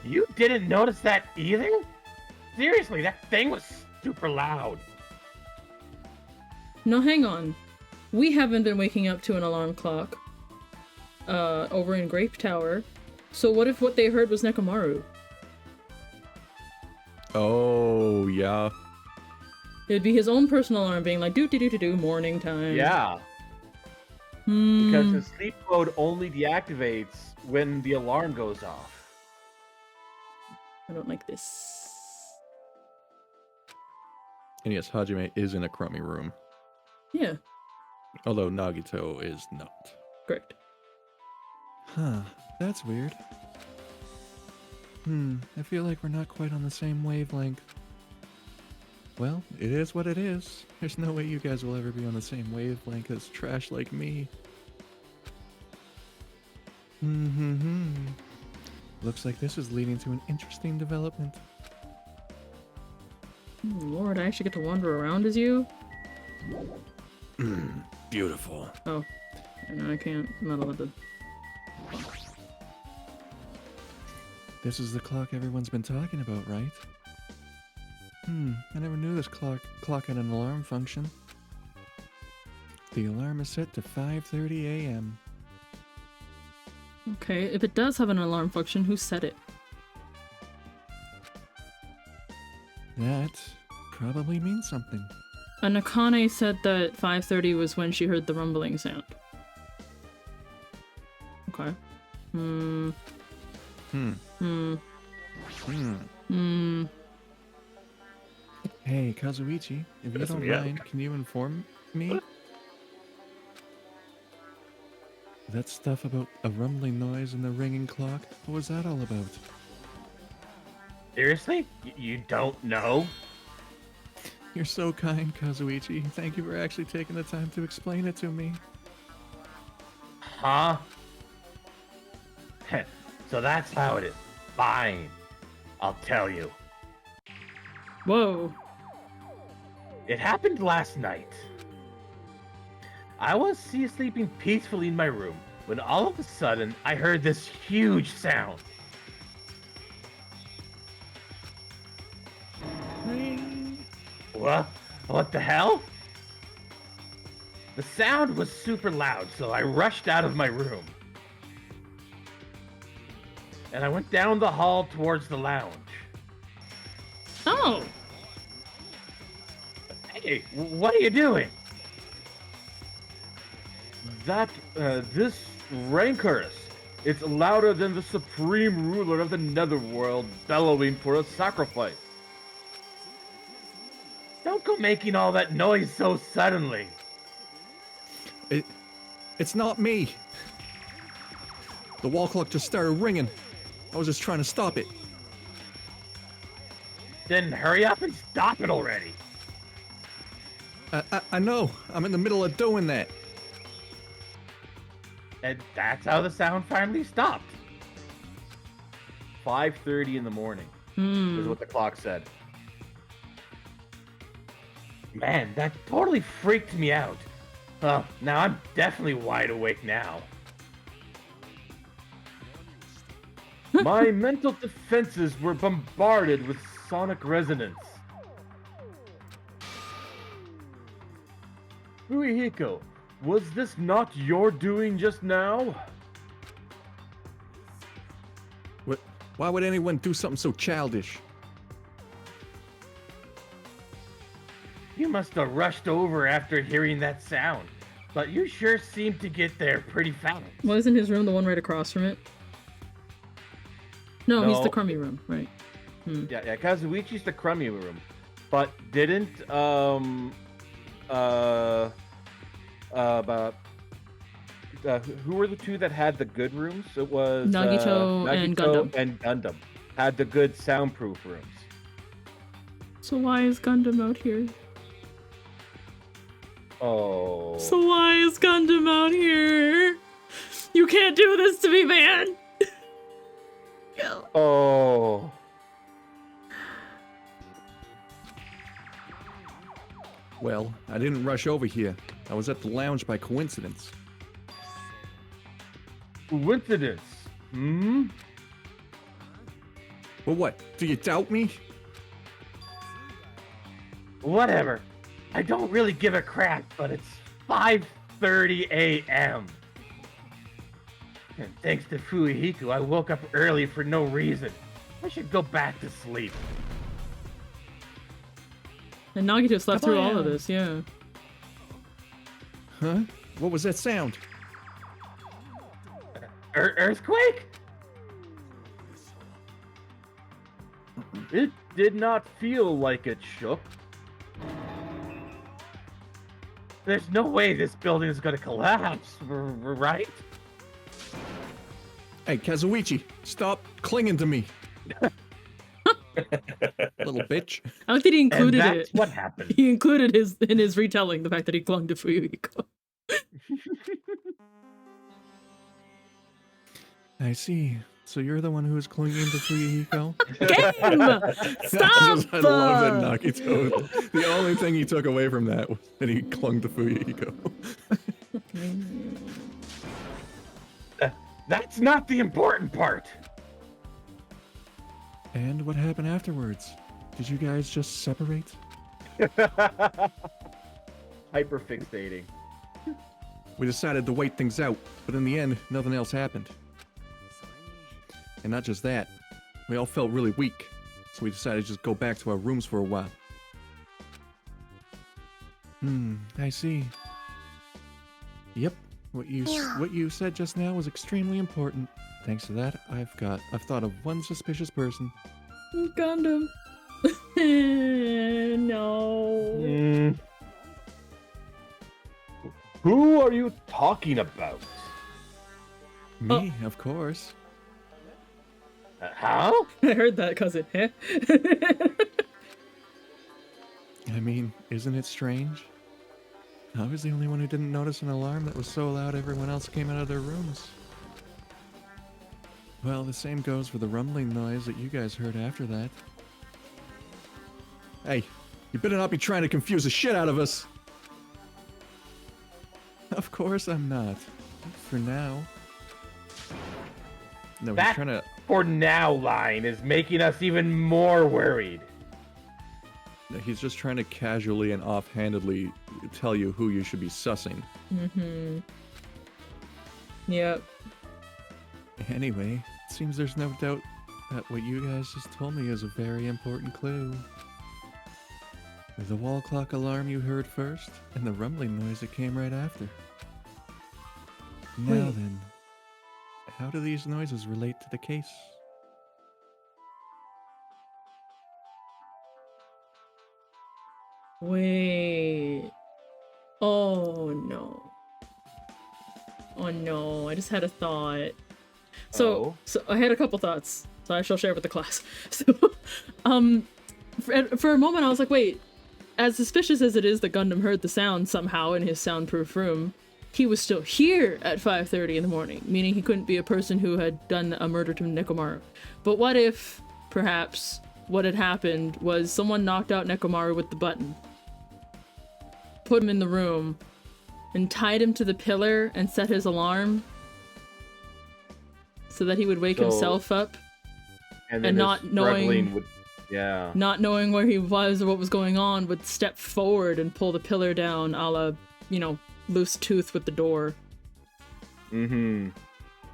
A: You didn't notice that either? Seriously, that thing was super loud.
B: No, hang on. We haven't been waking up to an alarm clock. Over in Grape Tower. So what if what they heard was Nekomaru?
C: Oh, yeah.
B: It'd be his own personal alarm being like, do morning time.
A: Yeah, because the sleep mode only deactivates when the alarm goes off.
B: I don't like this.
C: And yes, Hajime is in a crummy room.
B: Yeah,
C: Although Nagito is not.
B: correct.
C: Huh, that's weird. I feel like we're not quite on the same wavelength. Well, it is what it is. There's no way you guys will ever be on the same wavelength as trash like me. Looks like this is leading to an interesting development.
B: Lord, I actually get to wander around as you?
C: Beautiful.
B: Oh. No, I can't. I'm not allowed to.
C: This is the clock everyone's been talking about, right? I never knew this clock had an alarm function. The alarm is set to 5:30 a.m.
B: Okay, if it does have an alarm function, who set it?
C: That probably means something.
B: And Akane said that 5:30 was when she heard the rumbling sound. Okay.
C: Hey, Kazuichi, if you don't mind, can you inform me? That stuff about a rumbling noise and the ringing clock, what was that all about?
A: Seriously? You don't know?
C: You're so kind, Kazuichi. Thank you for actually taking the time to explain it to me.
A: Huh? So that's how it is. Fine. I'll tell you.
B: Whoa.
A: It happened last night. I was sleeping peacefully in my room when all of a sudden I heard this huge sound. What the hell? The sound was super loud, so I rushed out of my room. And I went down the hall towards the lounge.
B: Oh!
A: Hey, what are you doing? This rancorous. It's louder than the supreme ruler of the netherworld bellowing for a sacrifice. Don't go making all that noise so suddenly.
C: It's not me. The wall clock just started ringing. I was just trying to stop it.
A: Then hurry up and stop it already.
C: I know. I'm in the middle of doing that.
A: And that's how the sound finally stopped. 5:30 in the morning is what the clock said. Man, that totally freaked me out. Well, now I'm definitely wide awake now. My mental defenses were bombarded with sonic resonance. Fuyuhiko, was this not your doing just now?
C: Why would anyone do something so childish?
A: You must have rushed over after hearing that sound, but you sure seemed to get there pretty fast.
B: Wasn't his room the one right across from it? No, he's
A: No.
B: the crummy room, right?
A: Yeah, Kazuichi's the crummy room, but didn't who were the two that had the good rooms? It was
B: Nagito and Gundham.
A: and Gundham had the good soundproof rooms.
B: So why is Gundham out here?
A: Oh.
B: So why is Gundham out here? You can't do this to me, man!
A: Oh.
C: Well, I didn't rush over here. I was at the lounge by coincidence.
A: Coincidence?
C: Well, what? Do you doubt me?
A: Whatever. I don't really give a crap, but it's 5:30 a.m. And thanks to Fuyuhiko, I woke up early for no reason. I should go back to sleep.
B: And Nagito slept through all of this, yeah.
C: Huh? What was that sound?
A: Earthquake? It did not feel like it shook. There's no way this building is gonna collapse, right?
C: Hey, Kazuichi, stop clinging to me. Little bitch.
B: I like that he included
A: and that's
B: it.
A: what happened.
B: He included in his retelling the fact that he clung to Fuyuhiko.
C: I see. So you're the one who is clinging to Fuyuhiko?
B: Game! Stop!
C: I love that Nagito. The only thing he took away from that was that he clung to Fuyuhiko.
A: That's not the important part.
C: And what happened afterwards? Did you guys just separate?
A: Hyperfixating.
C: We decided to wait things out, but in the end, nothing else happened. And not just that, we all felt really weak, so we decided to just go back to our rooms for a while. I see. Yep, what you said just now was extremely important. Thanks to that, I've thought of one suspicious person.
B: Gundham. No.
A: Who are you talking about?
C: Me, of course.
A: How?
B: I heard that, cousin. Huh?
C: I mean, isn't it strange? I was the only one who didn't notice an alarm that was so loud everyone else came out of their rooms. Well, the same goes for the rumbling noise that you guys heard after that. Hey, you better not be trying to confuse the shit out of us! Of course I'm not. For now. No, he's trying to...
A: "For now" line is making us even more worried.
C: No, he's just trying to casually and offhandedly tell you who you should be sussing.
B: Yep.
C: Anyway, it seems there's no doubt that what you guys just told me is a very important clue. The wall clock alarm you heard first, and the rumbling noise that came right after. Now
B: Wait.
C: then, how do these noises relate to the case?
B: Wait. Oh no. Oh no, I just had a thought. So I had a couple thoughts, so I shall share with the class. So, for a moment I was like, wait, as suspicious as it is that Gundham heard the sound somehow in his soundproof room, he was still here at 5:30 in the morning, meaning he couldn't be a person who had done a murder to Nekomaru. But what if, perhaps, what had happened was someone knocked out Nekomaru with the button, put him in the room, and tied him to the pillar and set his alarm so that he would wake himself up,
A: and
B: not knowing
A: not
B: knowing where he was or what was going on, would step forward and pull the pillar down, a la, you know, loose tooth with the door.
A: And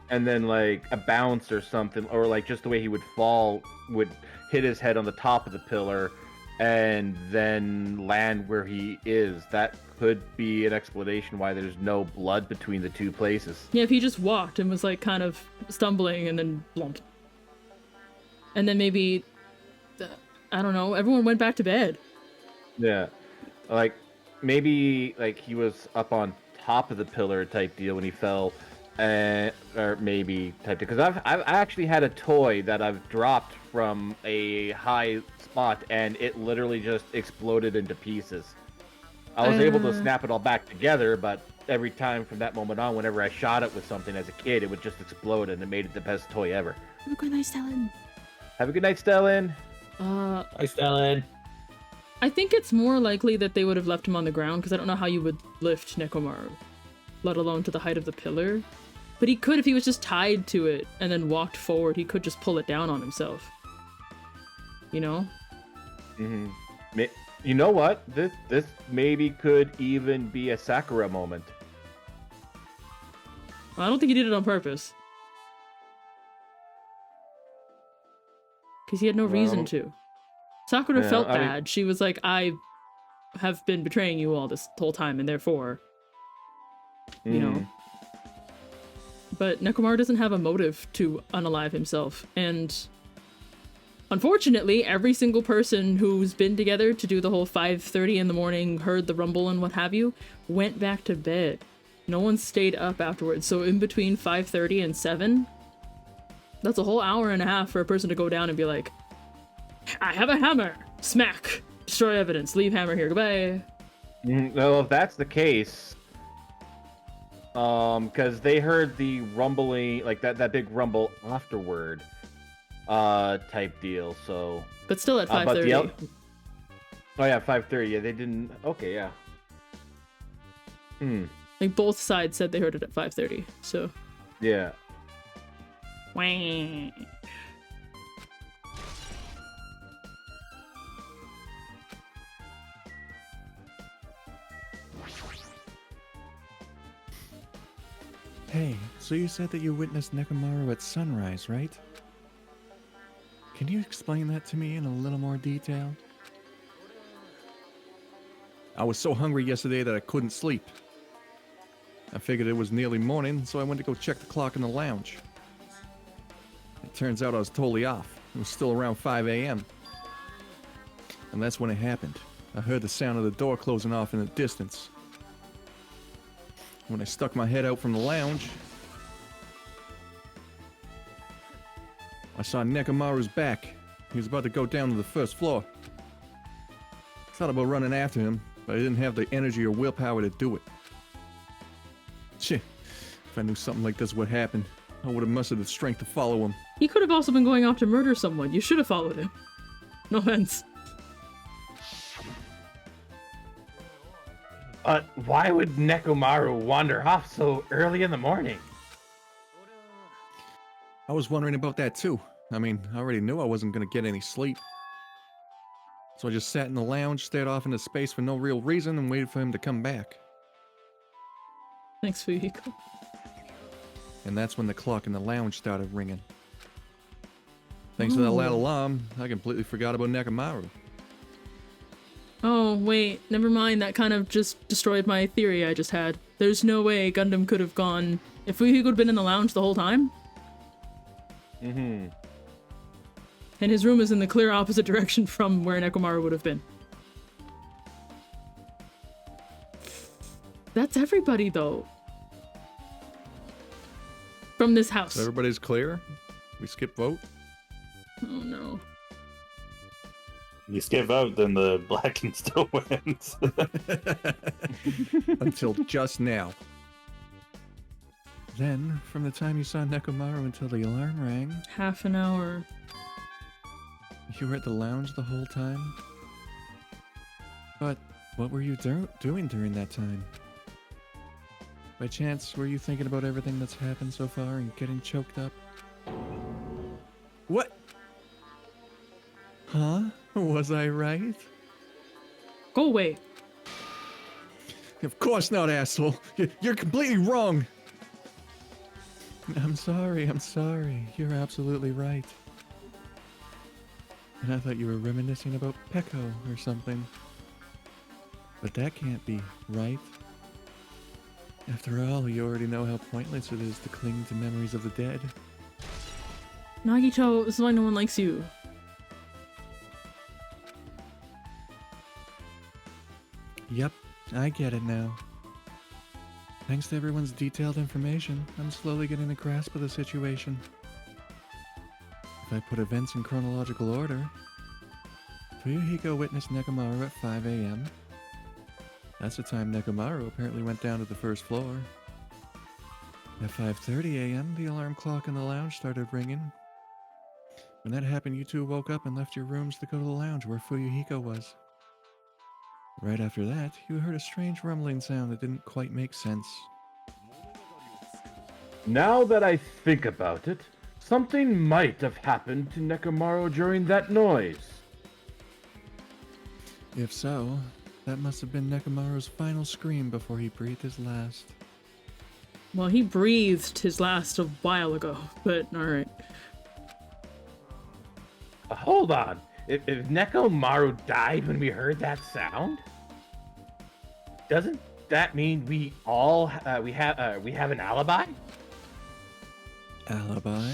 A: then like a bounce or something, or like just the way he would fall would hit his head on the top of the pillar and then land where he is. That could be an explanation why there's no blood between the two places.
B: Yeah, if he just walked and was like kind of stumbling and then blump. And then maybe, I don't know, everyone went back to bed.
A: Yeah. Like maybe like he was up on top of the pillar type deal when he fell, or maybe type deal. Because I've actually had a toy that I've dropped from a high spot and it literally just exploded into pieces. I was able to snap it all back together, but every time from that moment on, whenever I shot it with something as a kid, it would just explode, and it made it the best toy ever.
B: Have a good night, Stellan.
A: Have a good night, Stellan.
D: Hi, Stellan.
B: I think it's more likely that they would have left him on the ground, because I don't know how you would lift Nekomaru, let alone to the height of the pillar. But he could, if he was just tied to it and then walked forward, he could just pull it down on himself. You know?
A: You know what? This maybe could even be a Sakura moment.
B: I don't think he did it on purpose. Because he had no reason to. Sakura felt bad. She was like, I have been betraying you all this whole time, and therefore, you know. But Nekomaru doesn't have a motive to unalive himself, and unfortunately, every single person who's been together to do the whole 5:30 in the morning, heard the rumble and what have you, went back to bed. No one stayed up afterwards. So in between 5:30 and 7, that's a whole hour and a half for a person to go down and be like, I have a hammer! Smack! Destroy evidence. Leave hammer here. Goodbye.
A: Well, if that's the case, because they heard the rumbling, like that big rumble afterward. Type deal, so...
B: But still at 5:30.
A: Oh yeah, 5:30, yeah, they didn't... Okay, yeah.
B: Like, both sides said they heard it at 5:30, so...
A: Yeah.
B: Wah.
C: Hey, so you said that you witnessed Nekomaru at sunrise, right? Can you explain that to me in a little more detail? I was so hungry yesterday that I couldn't sleep. I figured it was nearly morning, so I went to go check the clock in the lounge. It turns out I was totally off. It was still around 5 a.m. And that's when it happened. I heard the sound of the door closing off in the distance. When I stuck my head out from the lounge, I saw Nekomaru's back. He was about to go down to the first floor. I thought about running after him, but I didn't have the energy or willpower to do it. Shit, if I knew something like this would happen, I would have mustered the strength to follow him.
B: He could have also been going off to murder someone. You should have followed him. No offense.
A: Why would Nekomaru wander off so early in the morning?
C: I was wondering about that too. I mean, I already knew I wasn't gonna get any sleep. So I just sat in the lounge, stared off into space for no real reason, and waited for him to come back.
B: Thanks, Fuyuhiko.
C: And that's when the clock in the lounge started ringing. Thanks to that loud alarm, I completely forgot about Nekomaru.
B: Oh, wait, never mind. That kind of just destroyed my theory I just had. There's no way Gundham could have gone... If Fuyuhiko had been in the lounge the whole time?
A: Mm-hmm.
B: And his room is in the clear opposite direction from where Nekomaru would have been. That's everybody, though. From this house.
C: So everybody's clear? We skip vote?
B: Oh, no.
D: You skip out, then the Blacken still wins.
C: Until just now. Then, from the time you saw Nekomaru until the alarm rang,
B: Half an hour.
C: you were at the lounge the whole time? But what were you doing during that time? By chance, were you thinking about everything that's happened so far and getting choked up? What? Huh? Was I right?
B: Go away.
C: Of course not, asshole. You're completely wrong. I'm sorry. You're absolutely right. And I thought you were reminiscing about Pecco or something. But that can't be right. After all, you already know how pointless it is to cling to memories of the dead.
B: Nagito, this is why no one likes you.
C: Yep, I get it now. Thanks to everyone's detailed information, I'm slowly getting a grasp of the situation. If I put events in chronological order, Fuyuhiko witnessed Nekomaru at 5 a.m. That's the time Nekomaru apparently went down to the first floor. At 5:30 a.m., the alarm clock in the lounge started ringing. When that happened, you two woke up and left your rooms to go to the lounge where Fuyuhiko was. Right after that, you heard a strange rumbling sound that didn't quite make sense.
A: Now that I think about it, something might have happened to Nekomaru during that noise.
C: If so, that must have been Nekomaru's final scream before he breathed his last.
B: Well, he breathed his last a while ago, but alright.
A: Hold on. If Nekomaru died when we heard that sound, doesn't that mean we all we have an alibi?
C: Alibi?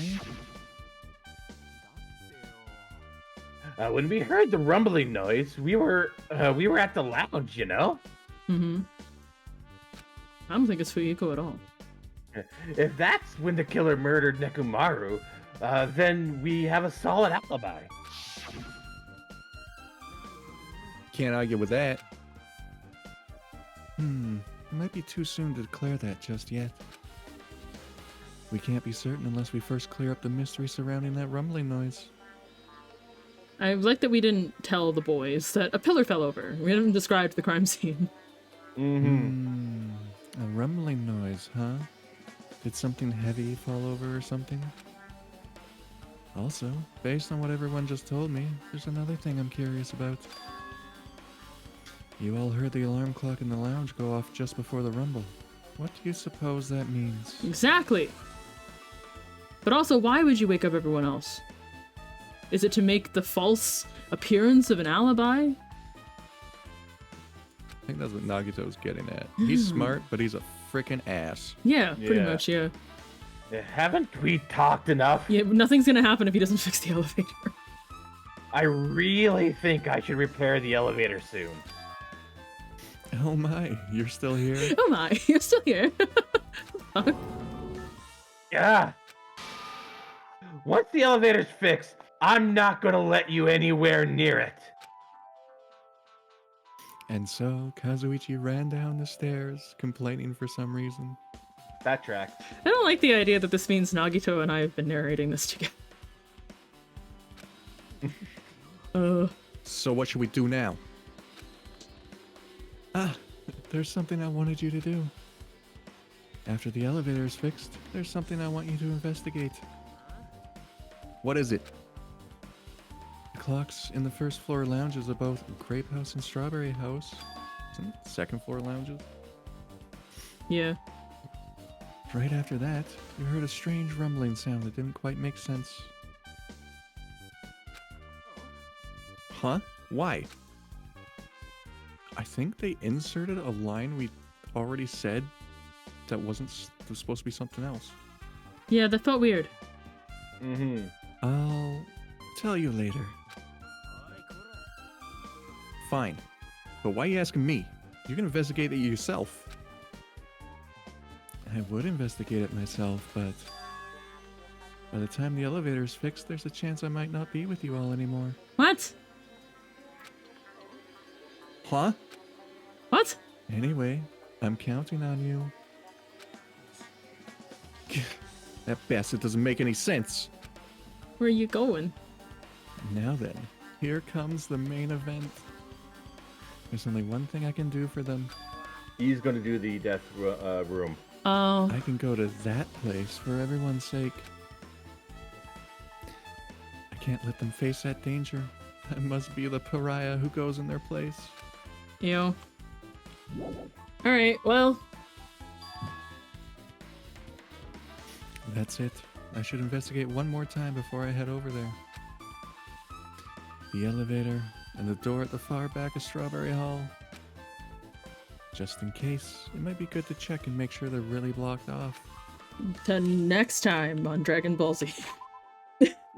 A: When we heard the rumbling noise, we were at the lounge, you know.
B: Mm-hmm. I don't think it's Fuyuhiko at all.
A: If that's when the killer murdered Nekomaru, then we have a solid alibi.
C: Can't argue with that. It might be too soon to declare that just yet. We can't be certain unless we first clear up the mystery surrounding that rumbling noise.
B: I like that we didn't tell the boys that a pillar fell over. We haven't described the crime scene.
C: A rumbling noise, huh? Did something heavy fall over or something? Also, based on what everyone just told me, there's another thing I'm curious about. You all heard the alarm clock in the lounge go off just before the rumble. What do you suppose that means?
B: Exactly. But also, why would you wake up everyone else? Is it to make the false appearance of an alibi?
C: I think that's what Nagito's getting at. He's smart, but he's a freaking ass.
B: Yeah, pretty
A: Yeah.
B: much, yeah.
A: Haven't we talked enough?
B: Yeah, nothing's gonna happen if he doesn't fix the elevator.
A: I really think I should repair the elevator soon.
C: Oh my, you're still here?
B: Oh my, you're still here.
A: Yeah. Once the elevator's fixed, I'm not gonna let you anywhere near it.
C: And so, Kazuichi ran down the stairs, complaining for some reason.
A: That tracks.
B: I don't like the idea that this means Nagito and I have been narrating this together.
C: So what should we do now? Ah, there's something I wanted you to do. After the elevator is fixed, there's something I want you to investigate. What is it? The clocks in the first floor lounges of both Grape House and Strawberry House. Isn't it second floor lounges?
B: Yeah.
C: Right after that, you heard a strange rumbling sound that didn't quite make sense. Huh? Why? I think they inserted a line we already said that wasn't was supposed to be something else.
B: Yeah, that felt weird.
A: Mm-hmm.
C: I'll tell you later. Fine. But why are you asking me? You can investigate it yourself. I would investigate it myself, but by the time the elevator is fixed, there's a chance I might not be with you all anymore.
B: What?
C: Huh?
B: What?
C: Anyway, I'm counting on you. That bastard doesn't make any sense.
B: Where are you going?
C: Now then, here comes the main event. There's only one thing I can do for them.
A: He's gonna do the death room.
B: Oh.
C: I can go to that place for everyone's sake. I can't let them face that danger. I must be the pariah who goes in their place.
B: Ew. Alright, well.
C: That's it. I should investigate one more time before I head over there. The elevator and the door at the far back of Strawberry Hall. Just in case, it might be good to check and make sure they're really blocked off.
B: To next time on Dragon Ball Z.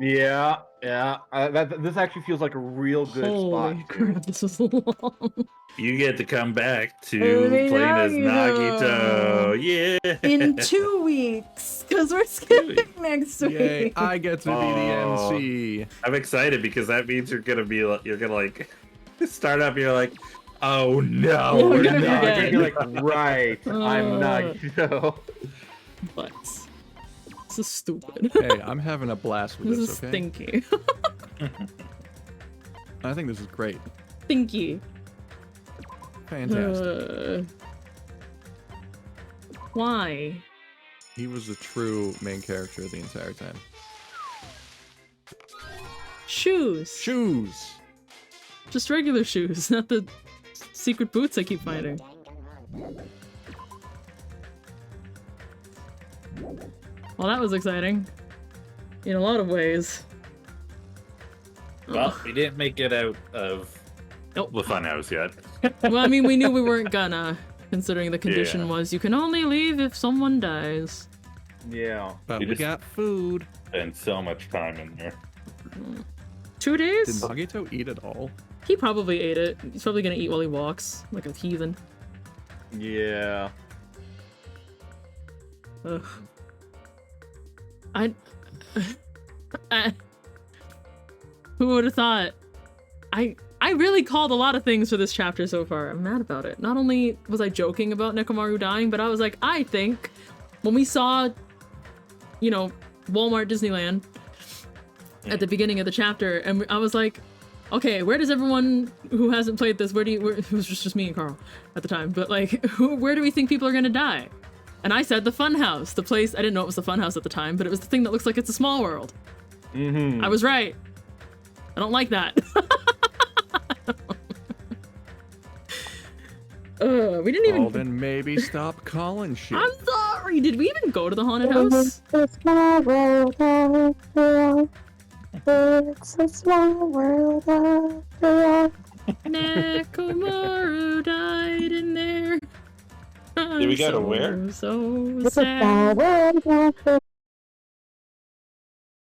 A: Yeah. This actually feels like a real good
B: Holy
A: spot.
B: crap, this was long.
D: You get to come back to
B: Hey,
D: playing as
B: Nagito.
D: Nagito. Yeah.
B: In 2 weeks, because we're skipping next week.
C: Yay, I get to be the
D: Oh.
C: MC.
D: I'm excited because that means you're gonna start up. You're like, oh no,
B: Yeah,
D: we're
B: we're gonna
D: not.
B: forget.
A: You're like, right, I'm Nagito.
B: But this is stupid.
C: Hey, I'm having a blast with
B: This
C: this,
B: is
C: okay?
B: stinky.
C: I think this is great.
B: Stinky.
C: Fantastic.
B: Why?
C: He was the true main character the entire time.
B: Shoes.
C: Shoes!
B: Just regular shoes, not the secret boots I keep finding. Well, that was exciting. In a lot of ways.
D: Well, we didn't make it out of
B: Nope.
D: the funhouse yet.
B: Well, I mean, we knew we weren't gonna, considering the condition
D: Yeah.
B: was you can only leave if someone dies.
A: Yeah.
C: But
D: You
C: we
D: just-
C: got food.
D: Spent so much time in there.
B: 2
C: Did
B: days?
C: Nagito eat it all?
B: He probably ate it. He's probably gonna eat while he walks, like a heathen.
A: Yeah.
B: Ugh. I who would have thought? I really called a lot of things for this chapter so far. I'm mad about it. Not only was I joking about Nekomaru dying, but I was like, I think when we saw, you know, Walmart Disneyland at the beginning of the chapter, and I was like, okay, where does everyone who hasn't played this, it was just me and Karl at the time, but like, where do we think people are gonna die? And I said the Funhouse, the place, I didn't know it was the Funhouse at the time, but it was the thing that looks like it's a small world.
A: Mm-hmm.
B: I was right. I don't like that. We didn't even.
C: Well, then maybe stop calling shit.
B: I'm sorry. Did we even go to the haunted house?
F: It's my world after all. It's a small world after all.
B: Nekomaru died in there.
D: Did we go to where?
B: So
F: It's a small
B: sad.
F: world after